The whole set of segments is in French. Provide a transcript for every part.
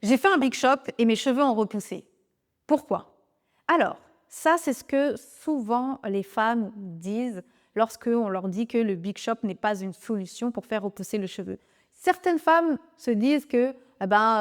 J'ai fait un big shop et mes cheveux ont repoussé. Pourquoi? Alors, ça, c'est ce que souvent les femmes disent lorsqu'on leur dit que le big shop n'est pas une solution pour faire repousser le cheveu. Certaines femmes se disent que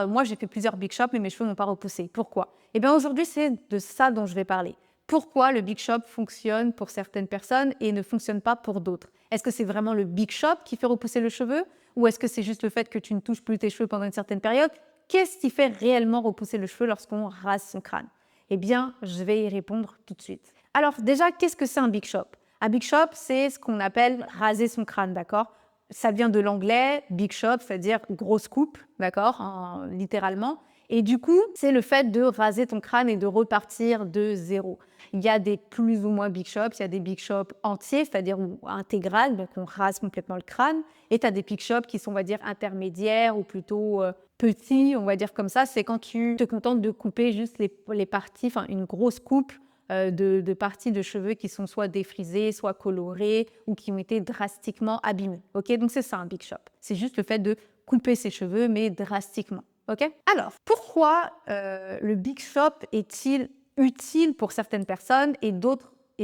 moi, j'ai fait plusieurs big shops, mais mes cheveux n'ont pas repoussé. Pourquoi? Eh bien, aujourd'hui, c'est de ça dont je vais parler. Pourquoi le big shop fonctionne pour certaines personnes et ne fonctionne pas pour d'autres? Est-ce que c'est vraiment le big shop qui fait repousser le cheveu? Ou est-ce que c'est juste le fait que tu ne touches plus tes cheveux pendant une certaine période? Qu'est-ce qui fait réellement repousser le cheveu lorsqu'on rase son crâne? Eh bien, je vais y répondre tout de suite. Alors déjà, qu'est-ce que c'est un big shop? Un big shop, c'est ce qu'on appelle raser son crâne, d'accord? Ça vient de l'anglais, big shop, c'est-à-dire grosse coupe, d'accord, littéralement. Et du coup, c'est le fait de raser ton crâne et de repartir de zéro. Il y a des plus ou moins big shops, il y a des big shops entiers, c'est-à-dire intégrales, donc on rase complètement le crâne. Et tu as des big shops qui sont, on va dire, intermédiaires ou plutôt petits, on va dire comme ça. C'est quand tu te contentes de couper juste les parties, enfin une grosse coupe de parties de cheveux qui sont soit défrisées, soit colorées ou qui ont été drastiquement abîmées. Okay, donc c'est ça un big shop. C'est juste le fait de couper ses cheveux, mais drastiquement. Okay. Alors, pourquoi le big shop est-il utile pour certaines personnes et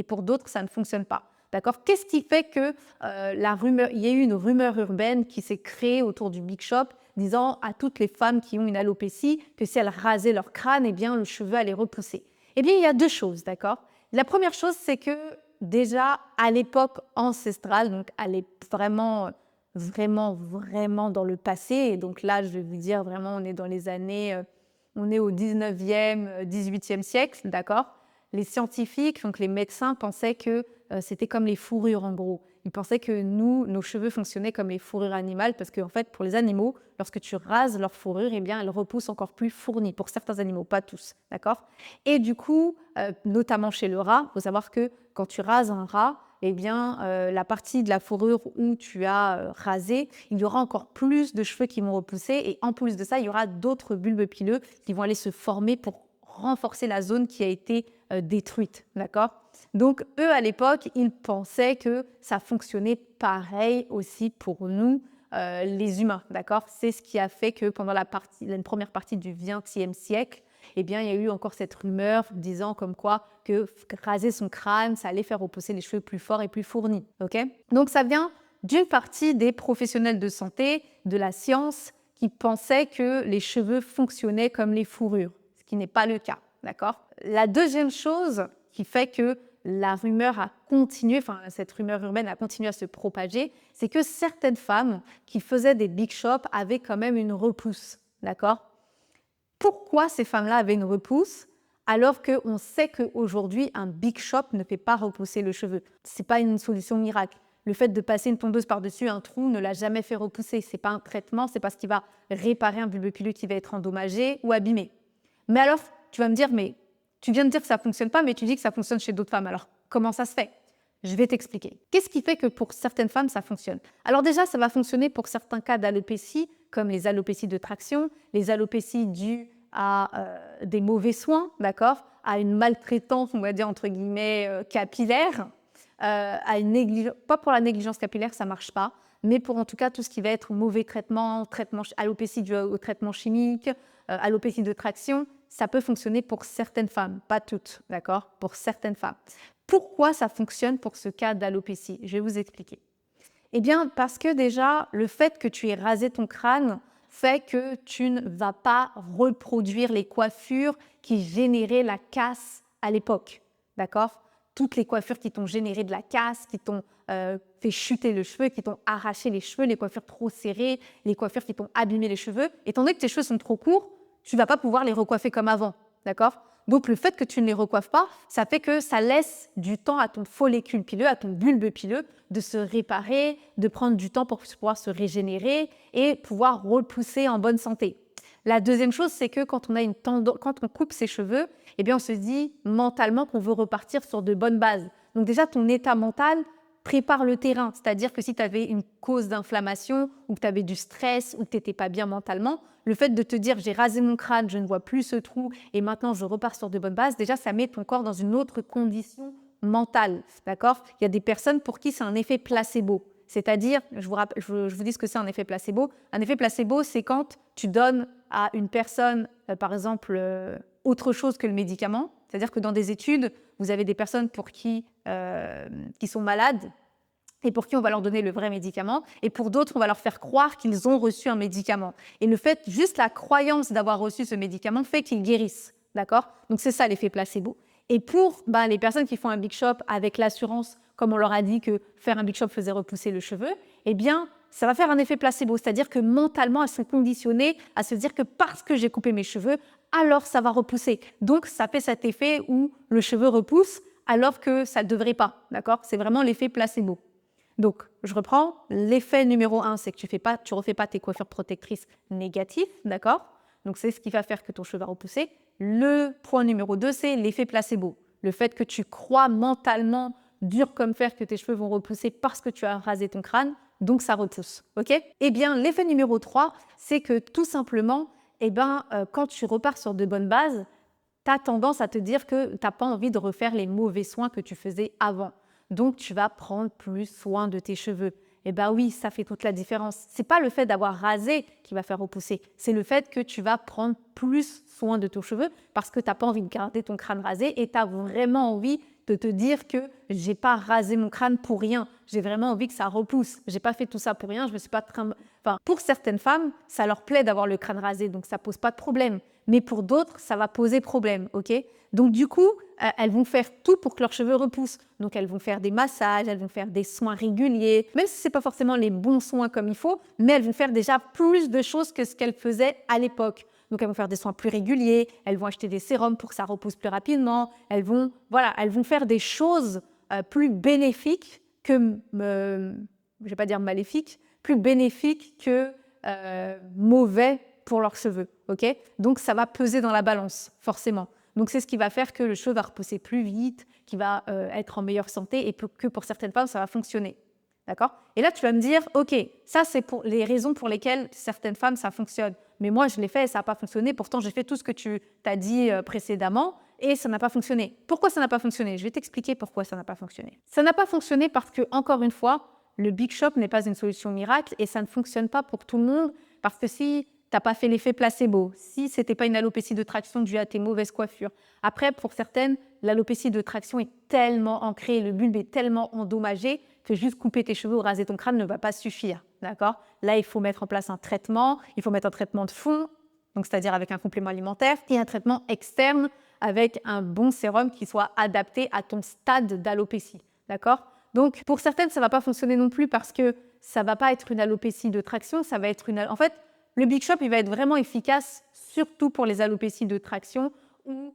pour d'autres, ça ne fonctionne pas? D'accord? Qu'est-ce qui fait que il y a eu une rumeur urbaine qui s'est créée autour du big shop disant à toutes les femmes qui ont une alopécie que si elles rasaient leur crâne, eh bien, le cheveu allait repousser? Eh bien, il y a deux choses, d'accord? La première chose, c'est que déjà, à l'époque ancestrale, donc elle est vraiment dans le passé, et donc là, je vais vous dire vraiment, on est dans les années, on est au 19e, 18e siècle, d'accord? Les scientifiques, donc les médecins, pensaient que c'était comme les fourrures en gros. Ils pensaient que nos cheveux fonctionnaient comme les fourrures animales parce qu'en fait, pour les animaux, lorsque tu rases leur fourrure, eh bien, elles repoussent encore plus fournies pour certains animaux, pas tous, d'accord? Et du coup, notamment chez le rat, il faut savoir que quand tu rases un rat, eh bien, la partie de la fourrure où tu as rasé, il y aura encore plus de cheveux qui vont repousser et en plus de ça, il y aura d'autres bulbes pileux qui vont aller se former pour renforcer la zone qui a été détruite, d'accord? Donc, eux, à l'époque, ils pensaient que ça fonctionnait pareil aussi pour nous, les humains, d'accord? C'est ce qui a fait que pendant la première partie du XXe siècle, eh bien, il y a eu encore cette rumeur disant comme quoi que raser son crâne, ça allait faire repousser les cheveux plus forts et plus fournis, ok? Donc, ça vient d'une partie des professionnels de santé, de la science, qui pensaient que les cheveux fonctionnaient comme les fourrures, ce qui n'est pas le cas, d'accord? La deuxième chose qui fait que la rumeur a continué, enfin cette rumeur urbaine a continué à se propager, c'est que certaines femmes qui faisaient des big shops avaient quand même une repousse, d'accord? Pourquoi ces femmes-là avaient une repousse alors qu'on sait qu'aujourd'hui, un big shop ne fait pas repousser le cheveu? Ce n'est pas une solution miracle. Le fait de passer une tondeuse par-dessus un trou ne l'a jamais fait repousser. Ce n'est pas un traitement, c'est pas ce qui va réparer un bulbe pileux qui va être endommagé ou abîmé. Mais alors, tu vas me dire, mais tu viens de dire que ça ne fonctionne pas, mais tu dis que ça fonctionne chez d'autres femmes. Alors, comment ça se fait? Je vais t'expliquer. Qu'est-ce qui fait que pour certaines femmes, ça fonctionne? Alors déjà, ça va fonctionner pour certains cas d'alopécie, comme les alopécies de traction, les alopécies dues à des mauvais soins, d'accord, à une maltraitance, on va dire entre guillemets, capillaire, à une négligence, pas pour la négligence capillaire, ça ne marche pas, mais pour en tout cas tout ce qui va être mauvais traitement, alopécie due au traitement chimique, alopécie de traction, ça peut fonctionner pour certaines femmes, pas toutes, d'accord, pour certaines femmes. Pourquoi ça fonctionne pour ce cas d'alopécie? Je vais vous expliquer. Eh bien, parce que déjà, le fait que tu aies rasé ton crâne fait que tu ne vas pas reproduire les coiffures qui généraient la casse à l'époque, d'accord? Toutes les coiffures qui t'ont généré de la casse, qui t'ont fait chuter le cheveu, qui t'ont arraché les cheveux, les coiffures trop serrées, les coiffures qui t'ont abîmé les cheveux. Étant donné que tes cheveux sont trop courts, tu ne vas pas pouvoir les recoiffer comme avant, d'accord? Donc, le fait que tu ne les recoiffes pas, ça fait que ça laisse du temps à ton follicule pileux, à ton bulbe pileux, de se réparer, de prendre du temps pour pouvoir se régénérer et pouvoir repousser en bonne santé. La deuxième chose, c'est que quand on coupe ses cheveux, eh bien, on se dit mentalement qu'on veut repartir sur de bonnes bases. Donc déjà, ton état mental prépare le terrain. C'est-à-dire que si tu avais une cause d'inflammation ou que tu avais du stress ou que tu n'étais pas bien mentalement, le fait de te dire j'ai rasé mon crâne, je ne vois plus ce trou et maintenant je repars sur de bonnes bases, déjà ça met ton corps dans une autre condition mentale, d'accord? Il y a des personnes pour qui c'est un effet placebo. C'est-à-dire, je vous dis ce que c'est un effet placebo. Un effet placebo, c'est quand tu donnes à une personne, par exemple, autre chose que le médicament. C'est-à-dire que dans des études, vous avez des personnes pour qui sont malades et pour qui on va leur donner le vrai médicament, et pour d'autres, on va leur faire croire qu'ils ont reçu un médicament. Et le fait, juste la croyance d'avoir reçu ce médicament fait qu'ils guérissent, d'accord? Donc c'est ça l'effet placebo. Et pour les personnes qui font un big shop avec l'assurance, comme on leur a dit que faire un big shop faisait repousser le cheveu, eh bien, ça va faire un effet placebo, c'est-à-dire que mentalement, elles sont conditionnées à se dire que parce que j'ai coupé mes cheveux, alors ça va repousser. Donc, ça fait cet effet où le cheveu repousse alors que ça ne devrait pas, d'accord? C'est vraiment l'effet placebo. Donc, je reprends. L'effet numéro 1, c'est que tu ne refais pas tes coiffures protectrices négatives, d'accord? Donc, c'est ce qui va faire que ton cheveu va repousser. Le point numéro 2, c'est l'effet placebo. Le fait que tu crois mentalement, dur comme fer, que tes cheveux vont repousser parce que tu as rasé ton crâne, donc ça repousse, ok? Eh bien, l'effet numéro 3, c'est que tout simplement, quand tu repars sur de bonnes bases, tu as tendance à te dire que tu n'as pas envie de refaire les mauvais soins que tu faisais avant. Donc, tu vas prendre plus soin de tes cheveux. Eh bien oui, ça fait toute la différence. Ce n'est pas le fait d'avoir rasé qui va faire repousser, c'est le fait que tu vas prendre plus soin de tes cheveux parce que tu n'as pas envie de garder ton crâne rasé et tu as vraiment envie de te dire que j'ai pas rasé mon crâne pour rien. J'ai vraiment envie que ça repousse. J'ai pas fait tout ça pour rien. Je me suis pas pour certaines femmes, ça leur plaît d'avoir le crâne rasé, donc ça pose pas de problème. Mais pour d'autres, ça va poser problème, ok? Donc du coup, elles vont faire tout pour que leurs cheveux repoussent. Donc elles vont faire des massages, elles vont faire des soins réguliers, même si c'est pas forcément les bons soins comme il faut, mais elles vont faire déjà plus de choses que ce qu'elles faisaient à l'époque. Donc, elles vont faire des soins plus réguliers, elles vont acheter des sérums pour que ça repousse plus rapidement, elles vont faire des choses plus bénéfiques que, je ne vais pas dire maléfiques, plus bénéfiques que mauvais pour leurs cheveux. Okay? Donc, ça va peser dans la balance, forcément. Donc, c'est ce qui va faire que le cheveu va repousser plus vite, qui va être en meilleure santé et que pour certaines femmes, ça va fonctionner. D'accord? Et là, tu vas me dire, OK, ça, c'est pour les raisons pour lesquelles certaines femmes, ça fonctionne. Mais moi, je l'ai fait et ça n'a pas fonctionné. Pourtant, j'ai fait tout ce que tu t'as dit précédemment et ça n'a pas fonctionné. Pourquoi ça n'a pas fonctionné? Je vais t'expliquer pourquoi ça n'a pas fonctionné. Ça n'a pas fonctionné parce que, encore une fois, le Big Shop n'est pas une solution miracle et ça ne fonctionne pas pour tout le monde parce que si tu n'as pas fait l'effet placebo, si ce n'était pas une alopécie de traction due à tes mauvaises coiffures. Après, pour certaines, l'alopécie de traction est tellement ancrée, le bulbe est tellement endommagé que juste couper tes cheveux ou raser ton crâne ne va pas suffire. D'accord? Là, il faut mettre en place un traitement, il faut mettre un traitement de fond, donc c'est-à-dire avec un complément alimentaire, et un traitement externe avec un bon sérum qui soit adapté à ton stade d'alopécie. D'accord? Donc, pour certaines, ça ne va pas fonctionner non plus parce que ça ne va pas être une alopécie de traction, ça va être une... En fait, le Big Shop, il va être vraiment efficace, surtout pour les alopécies de traction ou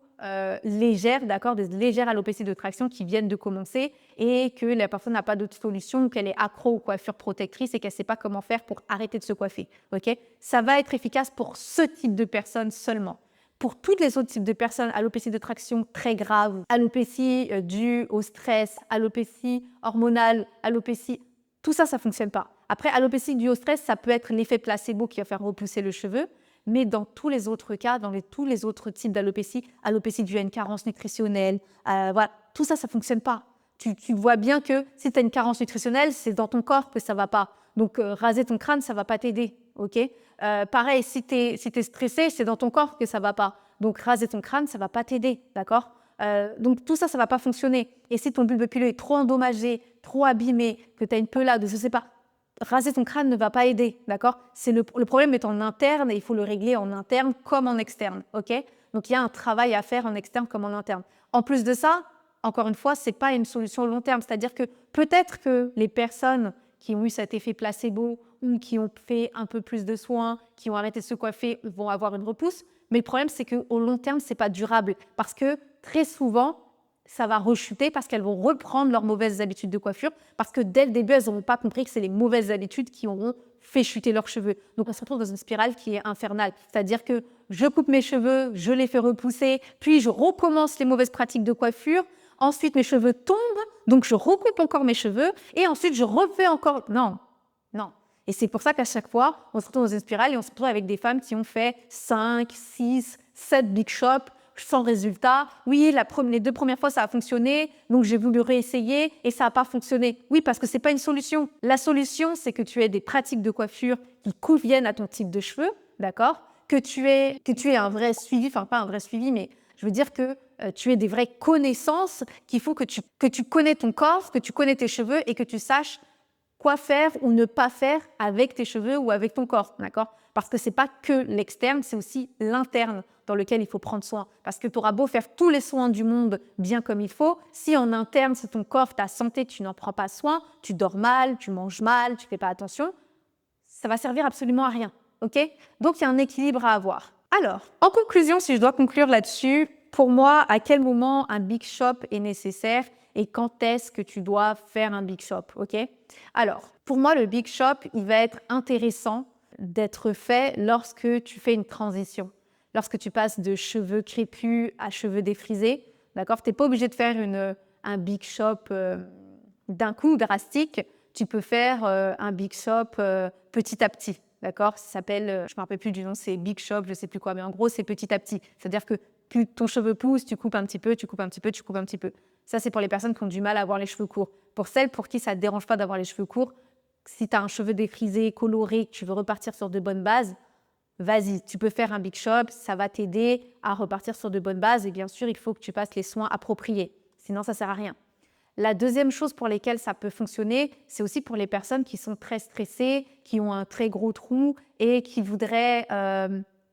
légères, d'accord, des légères alopécies de traction qui viennent de commencer et que la personne n'a pas d'autre solution ou qu'elle est accro aux coiffures protectrices et qu'elle ne sait pas comment faire pour arrêter de se coiffer. Okay? Ça va être efficace pour ce type de personnes seulement. Pour tous les autres types de personnes, alopécie de traction très grave, alopécie due au stress, alopécie hormonale, alopécie, tout ça, ça ne fonctionne pas. Après, alopécie due au stress, ça peut être l'effet placebo qui va faire repousser le cheveu. Mais dans tous les autres cas, tous les autres types d'alopécie, alopécie due à une carence nutritionnelle, voilà, tout ça, ça ne fonctionne pas. Tu vois bien que si tu as une carence nutritionnelle, c'est dans ton corps que ça ne va pas. Donc, raser ton crâne, ça ne va pas t'aider. Okay? Pareil, si tu es stressé, c'est dans ton corps que ça ne va pas. Donc, raser ton crâne, ça ne va pas t'aider. D'accord? Donc, tout ça, ça ne va pas fonctionner. Et si ton bulbe pileux est trop endommagé, trop abîmé, que tu as une pelade, je ne sais pas, raser ton crâne ne va pas aider, d'accord? Le problème est en interne et il faut le régler en interne comme en externe, ok? Donc, il y a un travail à faire en externe comme en interne. En plus de ça, encore une fois, ce n'est pas une solution long terme. C'est-à-dire que peut-être que les personnes qui ont eu cet effet placebo ou qui ont fait un peu plus de soins, qui ont arrêté de se coiffer, vont avoir une repousse. Mais le problème, c'est qu'au long terme, ce n'est pas durable parce que très souvent, ça va rechuter parce qu'elles vont reprendre leurs mauvaises habitudes de coiffure parce que dès le début, elles n'auront pas compris que c'est les mauvaises habitudes qui auront fait chuter leurs cheveux. Donc, on se retrouve dans une spirale qui est infernale. C'est-à-dire que je coupe mes cheveux, je les fais repousser, puis je recommence les mauvaises pratiques de coiffure. Ensuite, mes cheveux tombent, donc je recoupe encore mes cheveux et ensuite, je refais encore... Non. Et c'est pour ça qu'à chaque fois, on se retrouve dans une spirale et on se retrouve avec des femmes qui ont fait 5, 6, 7 big shops, sans résultat. Oui, les 2 premières fois, ça a fonctionné, donc j'ai voulu réessayer et ça n'a pas fonctionné. Oui, parce que ce n'est pas une solution. La solution, c'est que tu aies des pratiques de coiffure qui conviennent à ton type de cheveux, d'accord? Que tu aies un vrai suivi, enfin pas un vrai suivi, mais je veux dire que tu aies des vraies connaissances qu'il faut que tu connais ton corps, que tu connais tes cheveux et que tu saches quoi faire ou ne pas faire avec tes cheveux ou avec ton corps, d'accord? Parce que ce n'est pas que l'externe, c'est aussi l'interne dans lequel il faut prendre soin. Parce que tu auras beau faire tous les soins du monde bien comme il faut, si en interne, c'est ton corps, ta santé, tu n'en prends pas soin, tu dors mal, tu manges mal, tu ne fais pas attention, ça va servir absolument à rien, ok? Donc, il y a un équilibre à avoir. Alors, en conclusion, si je dois conclure là-dessus, pour moi, à quel moment un big shop est nécessaire et quand est-ce que tu dois faire un big shop, ok? Alors, pour moi, le big shop, il va être intéressant d'être fait lorsque tu fais une transition, lorsque tu passes de cheveux crépus à cheveux défrisés, d'accord? Tu n'es pas obligé de faire un big shop d'un coup drastique, tu peux faire un big shop petit à petit, d'accord? Ça s'appelle, je ne me rappelle plus du nom, c'est big shop, je ne sais plus quoi, mais en gros, c'est petit à petit. C'est-à-dire que plus ton cheveu pousse, tu coupes un petit peu, tu coupes un petit peu, tu coupes un petit peu. Ça, c'est pour les personnes qui ont du mal à avoir les cheveux courts. Pour celles pour qui ça ne te dérange pas d'avoir les cheveux courts, si tu as un cheveu défrisé, coloré, que tu veux repartir sur de bonnes bases, vas-y, tu peux faire un big shop, ça va t'aider à repartir sur de bonnes bases. Et bien sûr, il faut que tu passes les soins appropriés. Sinon, ça ne sert à rien. La deuxième chose pour laquelle ça peut fonctionner, c'est aussi pour les personnes qui sont très stressées, qui ont un très gros trou et qui voudraient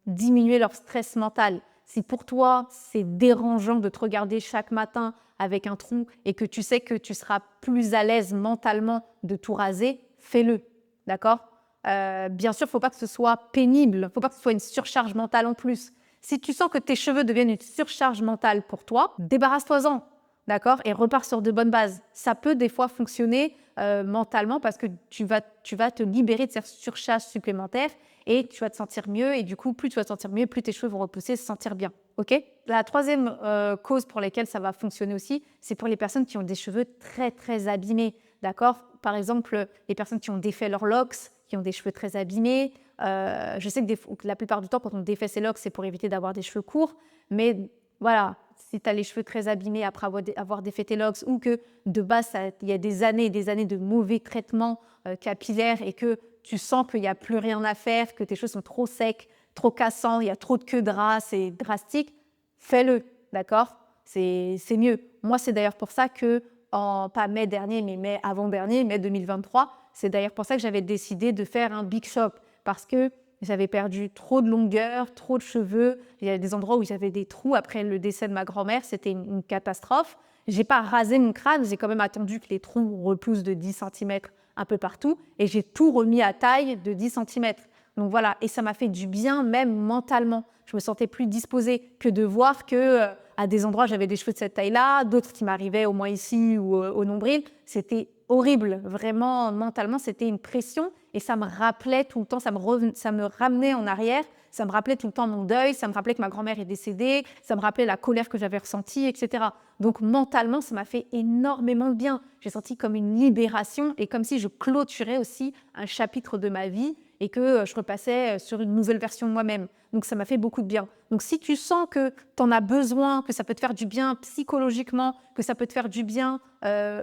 diminuer leur stress mental. Si pour toi, c'est dérangeant de te regarder chaque matin avec un trou et que tu sais que tu seras plus à l'aise mentalement de tout raser, fais-le, d'accord? Bien sûr, il ne faut pas que ce soit pénible, il ne faut pas que ce soit une surcharge mentale en plus. Si tu sens que tes cheveux deviennent une surcharge mentale pour toi, débarrasse-toi-en. D'accord? Et repars sur de bonnes bases. Ça peut des fois fonctionner mentalement parce que tu vas te libérer de cette surcharge supplémentaire et tu vas te sentir mieux. Et du coup, plus tu vas te sentir mieux, plus tes cheveux vont repousser, se sentir bien. Ok? La troisième cause pour laquelle ça va fonctionner aussi, c'est pour les personnes qui ont des cheveux très, très abîmés. D'accord? Par exemple, les personnes qui ont défait leurs locks, qui ont des cheveux très abîmés. Je sais que la plupart du temps, quand on défait ses locks, c'est pour éviter d'avoir des cheveux courts. Mais voilà, si tu as les cheveux très abîmés après avoir défait tes locks ou que de base, il y a des années et des années de mauvais traitements capillaires et que tu sens qu'il n'y a plus rien à faire, que tes cheveux sont trop secs, trop cassants, il y a trop de queue de ras, c'est drastique, fais-le, d'accord? C'est mieux. Moi, c'est d'ailleurs pour ça que, pas mai dernier, mais mai avant-dernier, mai 2023, c'est d'ailleurs pour ça que j'avais décidé de faire un big shop parce que j'avais perdu trop de longueur, trop de cheveux. Il y a des endroits où j'avais des trous après le décès de ma grand-mère. C'était une catastrophe. Je n'ai pas rasé mon crâne. J'ai quand même attendu que les trous repoussent de 10 cm un peu partout. Et j'ai tout remis à taille de 10 cm. Donc voilà. Et ça m'a fait du bien, même mentalement. Je me sentais plus disposée que de voir que à des endroits, j'avais des cheveux de cette taille-là, d'autres qui m'arrivaient au moins ici ou au nombril. C'était horrible. Vraiment, mentalement, c'était une pression. Et ça me rappelait tout le temps, ça me ramenait en arrière, ça me rappelait tout le temps mon deuil, ça me rappelait que ma grand-mère est décédée, ça me rappelait la colère que j'avais ressentie, etc. Donc mentalement, ça m'a fait énormément de bien. J'ai senti comme une libération et comme si je clôturais aussi un chapitre de ma vie et que je repassais sur une nouvelle version de moi-même. Donc ça m'a fait beaucoup de bien. Donc si tu sens que tu en as besoin, que ça peut te faire du bien psychologiquement, que ça peut te faire du bien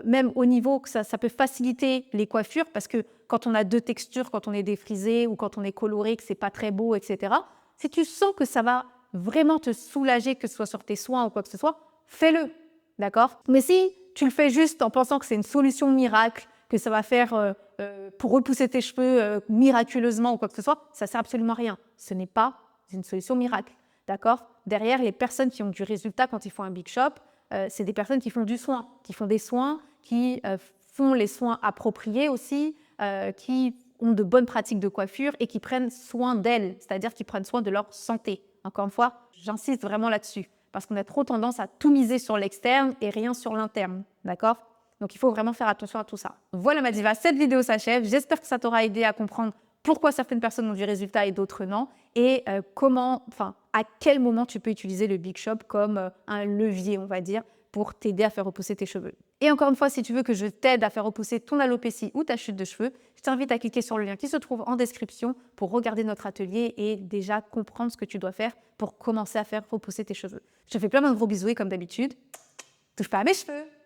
même au niveau que ça peut faciliter les coiffures, parce que quand on a deux textures, quand on est défrisé ou quand on est coloré, que c'est pas très beau, etc. Si tu sens que ça va vraiment te soulager, que ce soit sur tes soins ou quoi que ce soit, fais-le, d'accord? Mais si tu le fais juste en pensant que c'est une solution miracle, que ça va faire pour repousser tes cheveux miraculeusement ou quoi que ce soit, ça sert absolument à rien. Ce n'est pas une solution miracle, d'accord? Derrière, les personnes qui ont du résultat quand ils font un big shop, c'est des personnes qui font du soin, qui font des soins, qui font les soins appropriés aussi, qui ont de bonnes pratiques de coiffure et qui prennent soin d'elles, c'est-à-dire qui prennent soin de leur santé. Encore une fois, j'insiste vraiment là-dessus, parce qu'on a trop tendance à tout miser sur l'externe et rien sur l'interne, d'accord? Donc, il faut vraiment faire attention à tout ça. Voilà ma diva, cette vidéo s'achève. J'espère que ça t'aura aidé à comprendre pourquoi certaines personnes ont du résultat et d'autres non, et à quel moment tu peux utiliser le big shop comme un levier, on va dire, pour t'aider à faire repousser tes cheveux. Et encore une fois, si tu veux que je t'aide à faire repousser ton alopécie ou ta chute de cheveux, je t'invite à cliquer sur le lien qui se trouve en description pour regarder notre atelier et déjà comprendre ce que tu dois faire pour commencer à faire repousser tes cheveux. Je te fais plein de gros bisous et comme d'habitude, touche pas à mes cheveux!